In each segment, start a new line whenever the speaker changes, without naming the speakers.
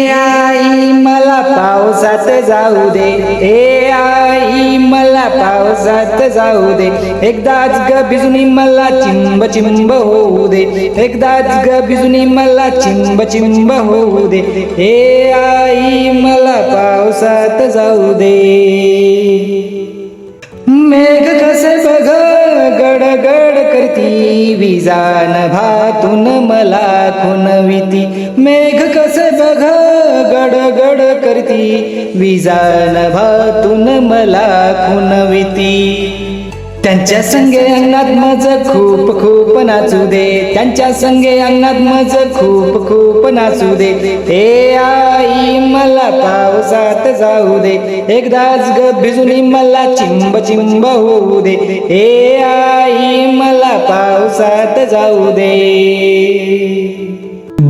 आई मला पावसात जाऊ दे, ए आई मला पावसात जाऊ दे, एकदाच ग भिजूनी मला चिंब चिंब होऊ दे, एकदाच ग भिजूनी मला चिंब चिंब होऊ दे, ए आई मला पावसात जाऊ दे. मेघ कसे बघ गडगड करती, विजान भातून मला खुणविती, मेघ कसे बघ गडगड करती, विजान भातून मला खुणविती. त्यांच्या संगे अंगणात मज खूप खूप नाचू दे, त्यांच्या संगे अंगणात मज खूप खूप नाचू दे, हे आई मला पावसात जाऊ दे, एकदाच ग भिजूनी मला चिंब चिंब होऊ दे, हे आई मला पावसात जाऊ दे.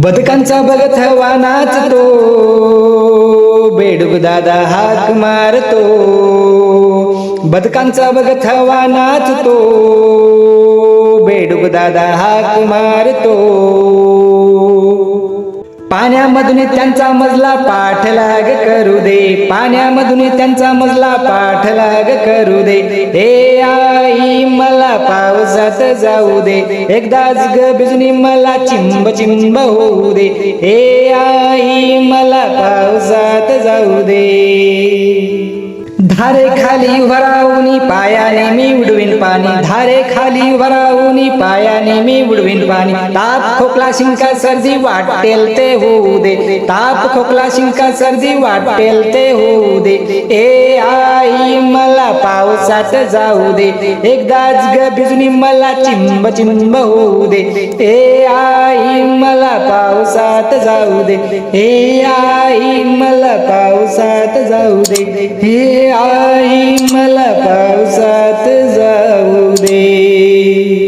बदकांचा बघत हवा नाचतो, बेडूक दादा हाक मारतो, बदकांचा बघत हवा नाचतो, बेडूक दादा हाक मारतो. पाण्यामधून त्यांचा मजला पाठलाग करू दे, पाण्यामधून त्यांचा मजला पाठलाग करू दे, हे आई मला पावसात जाऊ दे, एकदाच ग भिजूनी मला चिंब चिंब होऊ दे, हे आई मला पावसात जाऊ दे. धारे खाली वरावूनी पायाने मी उडवीन पाणी, धारे खाली वरावूनी पायाने मी उडवीन पाणी, ताप खोकला शिंका सर्दी वाटेल ते होऊ दे, ताप खोकला शिंका सर्दी वाटेल ते होऊ दे, ए आई मला पावसात जाऊ दे, एकदाच ग भिजूनी मला चिंब चिंब होऊ दे, ए आई मला पावसात जाऊ दे, ए आई मला पावसात जाऊ दे, हे आई मला पावसात जाऊ दे.